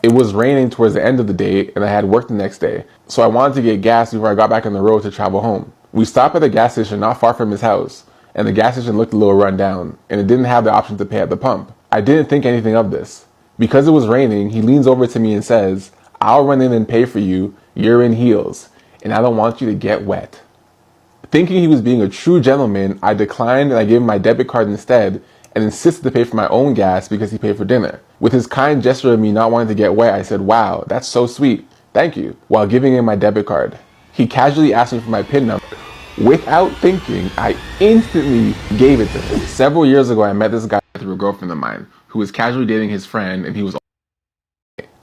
It was raining towards the end of the day and I had work the next day, so I wanted to get gas before I got back on the road to travel home. We stopped at a gas station not far from his house, and the gas station looked a little run down, and it didn't have the option to pay at the pump. I didn't think anything of this. Because it was raining, he leans over to me and says, "I'll run in and pay for you, you're in heels, and I don't want you to get wet." Thinking he was being a true gentleman, I declined and I gave him my debit card instead and insisted to pay for my own gas because he paid for dinner. With his kind gesture of me not wanting to get wet, I said, "Wow, that's so sweet. Thank you," while giving him my debit card. He casually asked me for my PIN number. Without thinking, I instantly gave it to him. Several years ago, I met this guy through a girlfriend of mine who was casually dating his friend, and he was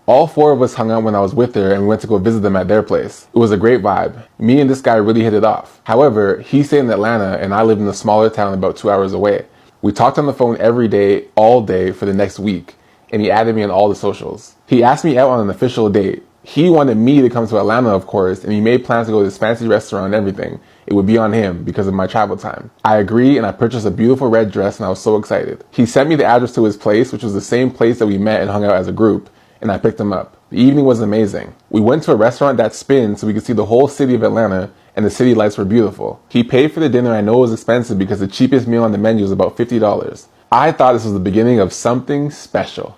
all four of us hung out when I was with her and we went to go visit them at their place. It was a great vibe. Me and this guy really hit it off. However, he stayed in Atlanta and I lived in a smaller town about 2 hours away. We talked on the phone every day, all day for the next week, and he added me on all the socials. He asked me out on an official date. He wanted me to come to Atlanta, of course, and he made plans to go to this fancy restaurant and everything. It would be on him because of my travel time. I agreed and I purchased a beautiful red dress and I was so excited. He sent me the address to his place, which was the same place that we met and hung out as a group, and I picked him up. The evening was amazing. We went to a restaurant that spins so we could see the whole city of Atlanta, and the city lights were beautiful. He paid for the dinner. I know it was expensive because the cheapest meal on the menu was about $50. I thought this was the beginning of something special.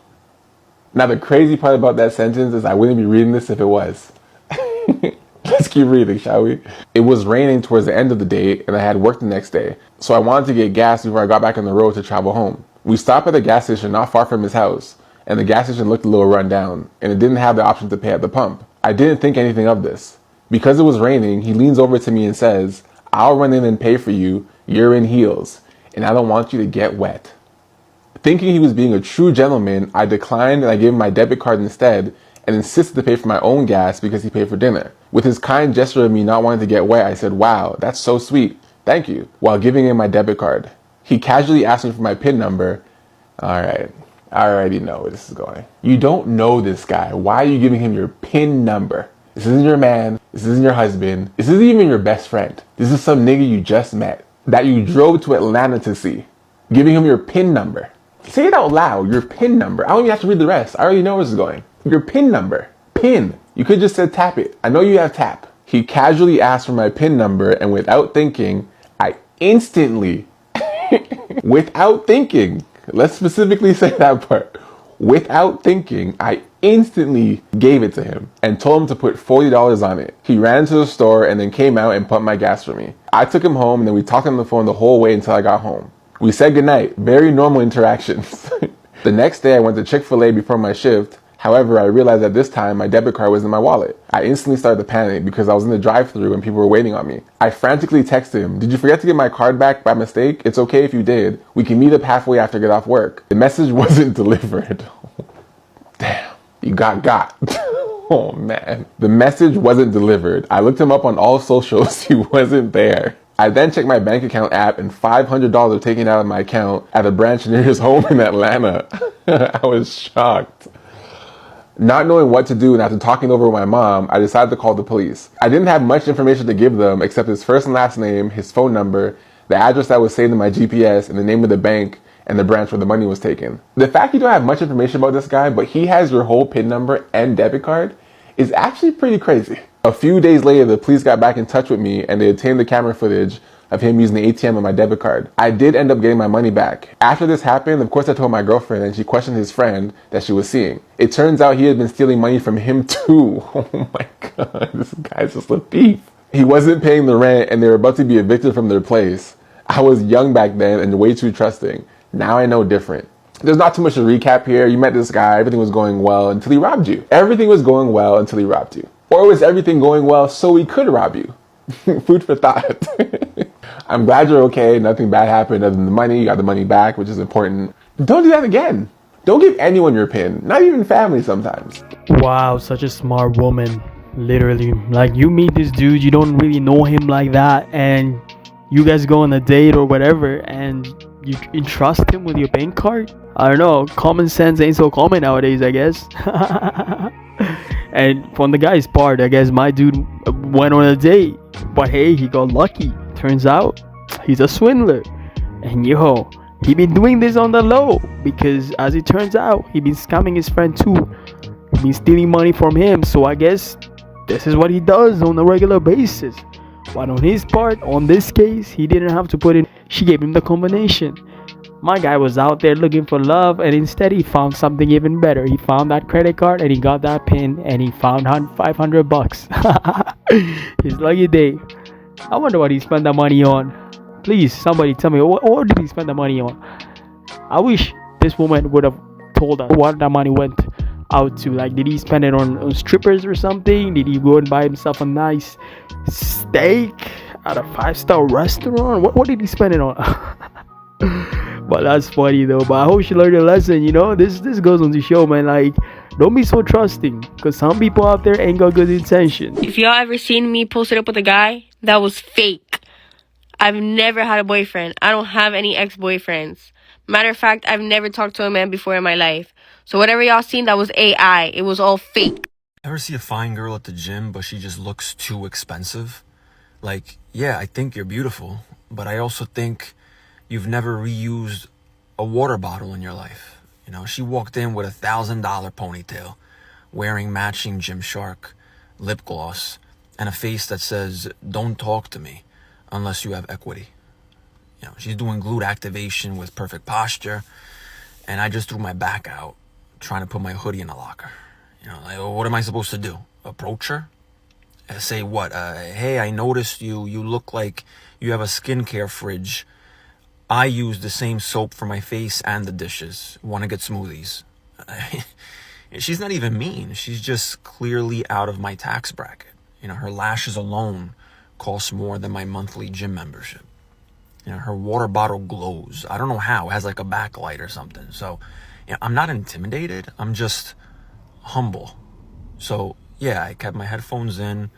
Now the crazy part about that sentence is I wouldn't be reading this if it was. Let's keep reading, shall we? It was raining towards the end of the day and I had work the next day, so I wanted to get gas before I got back on the road to travel home. We stopped at a gas station not far from his house, and the gas station looked a little run down, and it didn't have the option to pay at the pump. I didn't think anything of this. Because it was raining, he leans over to me and says, "I'll run in and pay for you, you're in heels, and I don't want you to get wet." Thinking he was being a true gentleman, I declined and I gave him my debit card instead and insisted to pay for my own gas because he paid for dinner. With his kind gesture of me not wanting to get wet, I said, "Wow, that's so sweet. Thank you," while giving him my debit card. He casually asked me for my PIN number. Alright, I already know where this is going. You don't know this guy. Why are you giving him your PIN number? This isn't your man. This isn't your husband. This isn't even your best friend. This is some nigga you just met that you drove to Atlanta to see. Giving him your PIN number. Say it out loud, your PIN number. I don't even have to read the rest. I already know where this is going. Your PIN number. PIN. You could just said tap it. I know you have tap. He casually asked for my PIN number, and without thinking, I instantly, without thinking, let's specifically say that part. Without thinking, I instantly gave it to him and told him to put $40 on it. He ran to the store and then came out and pumped my gas for me. I took him home and then we talked on the phone the whole way until I got home. We said goodnight. Very normal interactions. The next day I went to Chick-fil-A before my shift. However, I realized at this time my debit card was in my wallet. I instantly started to panic because I was in the drive-thru and people were waiting on me. I frantically texted him, "Did you forget to get my card back by mistake? It's okay if you did. We can meet up halfway after I get off work." The message wasn't delivered. Damn, you got. Oh man. The message wasn't delivered. I looked him up on all socials. He wasn't there. I then checked my bank account app and $500 taken out of my account at a branch near his home in Atlanta. I was shocked. Not knowing what to do and after talking over with my mom, I decided to call the police. I didn't have much information to give them except his first and last name, his phone number, the address that was saved in my GPS, and the name of the bank and the branch where the money was taken. The fact you don't have much information about this guy, but he has your whole PIN number and debit card is actually pretty crazy. A few days later, the police got back in touch with me and they obtained the camera footage of him using the ATM on my debit card. I did end up getting my money back. After this happened, of course I told my girlfriend and she questioned his friend that she was seeing. It turns out he had been stealing money from him too. Oh my God, this guy's just a thief. He wasn't paying the rent and they were about to be evicted from their place. I was young back then and way too trusting. Now I know different. There's not too much to recap here. You met this guy, everything was going well until he robbed you. Everything was going well until he robbed you. Or was everything going well so he could rob you? Food for thought. I'm glad you're okay. Nothing bad happened other than the money. You got the money back, which is important. Don't do that again. Don't give anyone your PIN. Not even family sometimes. Wow, such a smart woman. Literally. Like, you meet this dude, you don't really know him like that, and you guys go on a date or whatever, and you entrust him with your bank card? I don't know. Common sense ain't so common nowadays, I guess. And from the guy's part, I guess my dude went on a date, but hey, he got lucky. Turns out he's a swindler, and he been doing this on the low because, as it turns out, he been scamming his friend too. been stealing money from him. So I guess this is what he does on a regular basis. But on his part, on this case, he didn't have to put in. She gave him the combination. My guy was out there looking for love, and instead he found something even better. He found that credit card, and he got that pin, and he found $500. His lucky day. I wonder what he spent that money on. Please, somebody tell me, what did he spend the money on? I wish this woman would have told us what that money went out to. Like, did he spend it on strippers or something? Did he go and buy himself a nice steak at a 5-star restaurant? What did he spend it on? But that's funny though. But I hope she learned a lesson. This goes on to show, man, like, don't be so trusting, because some people out there ain't got good intentions. If y'all ever seen me posted up with a guy, that was fake. I've never had a boyfriend. I don't have any ex-boyfriends. Matter of fact, I've never talked to a man before in my life. So whatever y'all seen, that was AI. It was all fake. Ever see a fine girl at the gym, but she just looks too expensive? Like, yeah, I think you're beautiful, but I also think you've never reused a water bottle in your life. She walked in with $1,000 ponytail, wearing matching Gymshark lip gloss, and a face that says, "Don't talk to me unless you have equity." She's doing glute activation with perfect posture, and I just threw my back out trying to put my hoodie in the locker. Like, what am I supposed to do? Approach her? Say what? Hey, I noticed you look like you have a skincare fridge. I use the same soap for my face and the dishes. Want to get smoothies? She's not even mean. She's just clearly out of my tax bracket. Her lashes alone cost more than my monthly gym membership. Her water bottle glows. I don't know how. It has like a backlight or something. So, I'm not intimidated. I'm just humble. So, yeah, I kept my headphones in,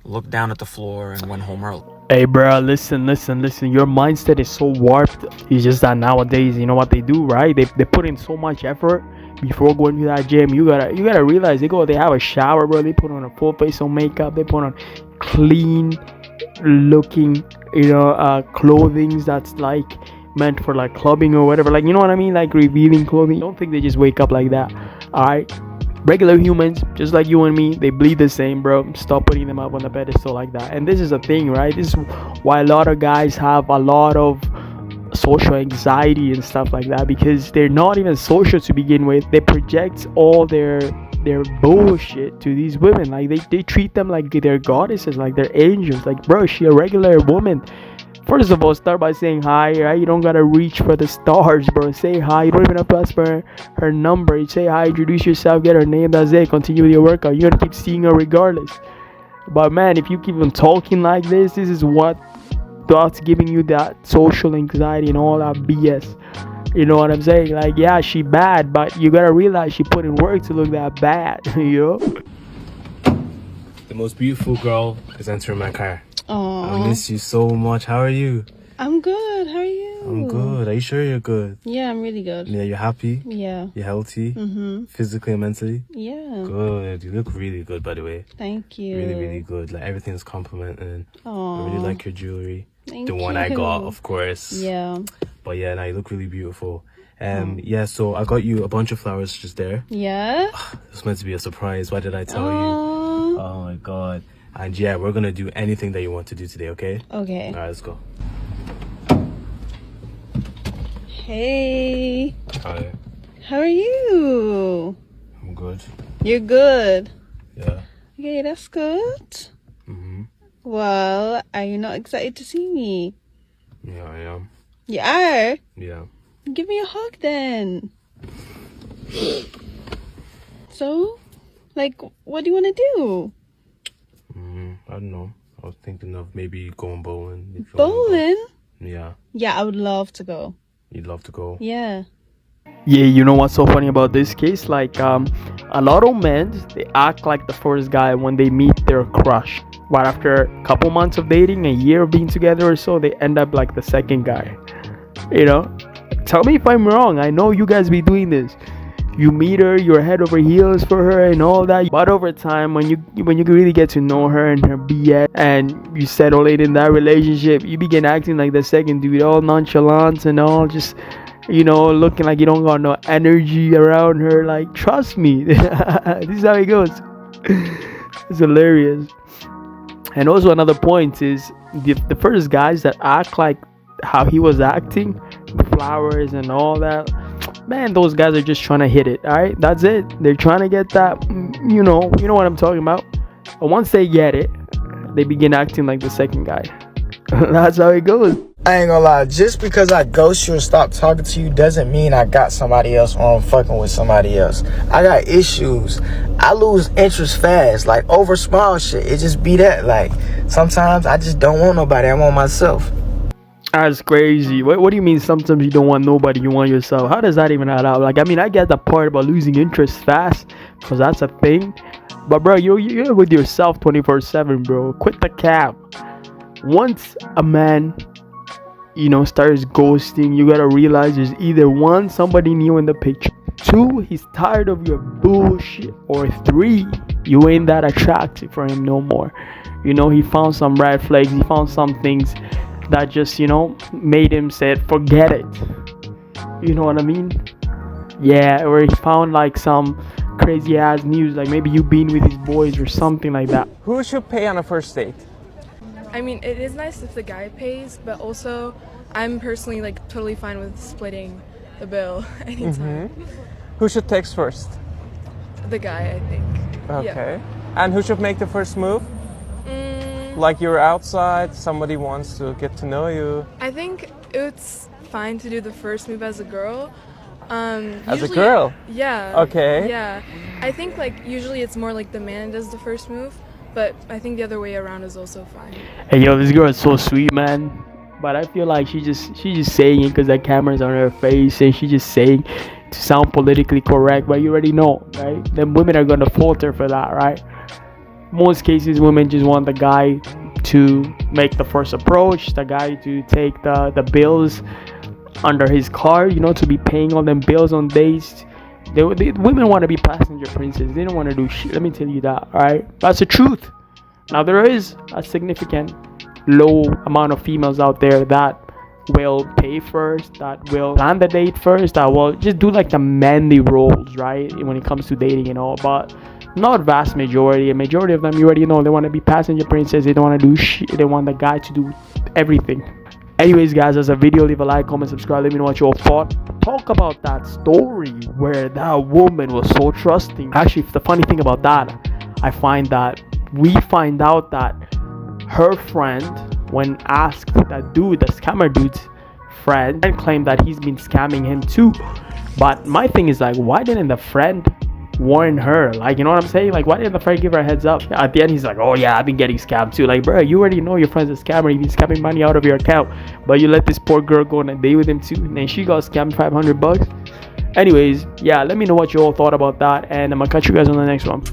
looked down at the floor, and went home early. Hey, bro, listen. Your mindset is so warped. It's just that nowadays, you know what they do, right? They put in so much effort before going to that gym. You gotta realize they have a shower, bro. They put on a full face of makeup. They put on clean looking, clothing that's like meant for like clubbing or whatever. Like, you know what I mean? Like revealing clothing. I don't think they just wake up like that. Alright? Regular humans, just like you and me, they bleed the same, bro. Stop putting them up on the pedestal like that. And this is a thing, right? This is why a lot of guys have a lot of social anxiety and stuff like that, because they're not even social to begin with. They project all their bullshit to these women. Like they treat them like they're goddesses, like they're angels. Like, bro, she a regular woman. First of all, start by saying hi, right? You don't gotta reach for the stars, bro. Say hi. You don't even have to ask for her number. You say hi, introduce yourself, get her name, that's it. Continue with your workout. You're gonna keep seeing her regardless. But man, if you keep on talking like this is what starts giving you that social anxiety and all that BS. You know what I'm saying? Like, yeah, she bad, but you gotta realize she put in work to look that bad, The most beautiful girl is entering my car. Aww. I miss you so much. How are you? I'm good. How are you? I'm good. Are you sure you're good? Yeah, I'm really good. Yeah, you're happy? Yeah. You're healthy? Mm-hmm. Physically and mentally? Yeah. Good. You look really good, by the way. Thank you. Really, really good. Like, everything's complimenting. Aww. I really like your jewelry. Thank the one you. I got, of course. Yeah. But yeah, now you look really beautiful. Yeah, so I got you a bunch of flowers just there. Yeah? It's meant to be a surprise. Why did I tell you? Oh my god. And yeah, we're gonna do anything that you want to do today, okay? Okay. Alright, let's go. Hey. Hi. How are you? I'm good. You're good. Yeah. Okay, that's good. Mm-hmm. Well, are you not excited to see me? Yeah, I am. You are? Yeah. Give me a hug then. So, like, what do you want to do? I don't know. I was thinking of maybe going bowling. If you wanna go. Bowling? Yeah. Yeah, I would love to go. You'd love to go? Yeah. Yeah, you know what's so funny about this case? Like, a lot of men, they act like the first guy when they meet their crush. But after a couple months of dating, a year of being together or so, they end up like the second guy. Tell me if I'm wrong. I know you guys be doing this. You meet her, you're head over heels for her and all that. But over time, when you really get to know her and her BS, and you settle it in that relationship, you begin acting like the second dude, all nonchalant and all just looking like you don't got no energy around her. Like, trust me. This is how it goes. It's hilarious. And also another point is the first guys that act like how he was acting, flowers and all that. Man, those guys are just trying to hit it. All right, that's it. They're trying to get that. You know what I'm talking about. But once they get it, they begin acting like the second guy. That's how it goes. I ain't gonna lie, just because I ghost you or stop talking to you doesn't mean I got somebody else or I'm fucking with somebody else. I got issues. I lose interest fast, like over small shit. It just be that, like, sometimes I just don't want nobody, I want myself. That's crazy. What do you mean sometimes you don't want nobody, you want yourself? How does that even add up? Like, I mean, I get the part about losing interest fast, because that's a thing. But bro, you're with yourself 24/7, bro. Quit the cap. Once a man starts ghosting, you gotta realize there's either one, somebody new in the picture, two, he's tired of your bullshit, or three, you ain't that attractive for him no more. He found some red flags, he found some things that just made him say forget it. You know what I mean? Yeah, or he found like some crazy ass news, like maybe you been with his boys or something like that. Who should pay on a first date? I mean, it is nice if the guy pays, but also I'm personally like totally fine with splitting the bill anytime. Who should text first? The guy, I think. Okay. Yeah. And who should make the first move? Like you're outside, somebody wants to get to know you. I think it's fine to do the first move as a girl. As a girl? Yeah. Okay. Yeah. I think like usually it's more like the man does the first move, but I think the other way around is also fine. Hey yo, this girl is so sweet, man. But I feel like she's just saying it because the camera's on her face, and she's just saying to sound politically correct. But you already know, right? Then women are gonna falter for that, right? Most cases, women just want the guy to make the first approach, the guy to take the bills under his card, to be paying all them bills on days. Women want to be passenger princess. They don't want to do shit. Let me tell you that, alright? That's the truth. Now, there is a significant low amount of females out there that will pay first, that will plan the date first, that will just do like the manly roles, right? When it comes to dating and all, but not vast majority. A majority of them, you already know, they want to be passenger princess. They don't want to do shit. They want the guy to do everything. Anyways, guys, as a video, leave a like, comment, subscribe. Let me know what you all thought. Talk about that story where that woman was so trusting. Actually, the funny thing about that, we find out that her friend, when asked, that dude, the scammer dude's friend, and claimed that he's been scamming him too. But my thing is like, why didn't the friend warn her? Like, you know what I'm saying? Like, why didn't the friend give her a heads up? At the end, he's like, oh yeah, I've been getting scammed too. Like, bro, you already know your friend's a scammer. He's been scamming money out of your account, but you let this poor girl go on a date with him too, and then she got scammed $500. Anyways, yeah, let me know what you all thought about that, and I'm gonna catch you guys on the next one.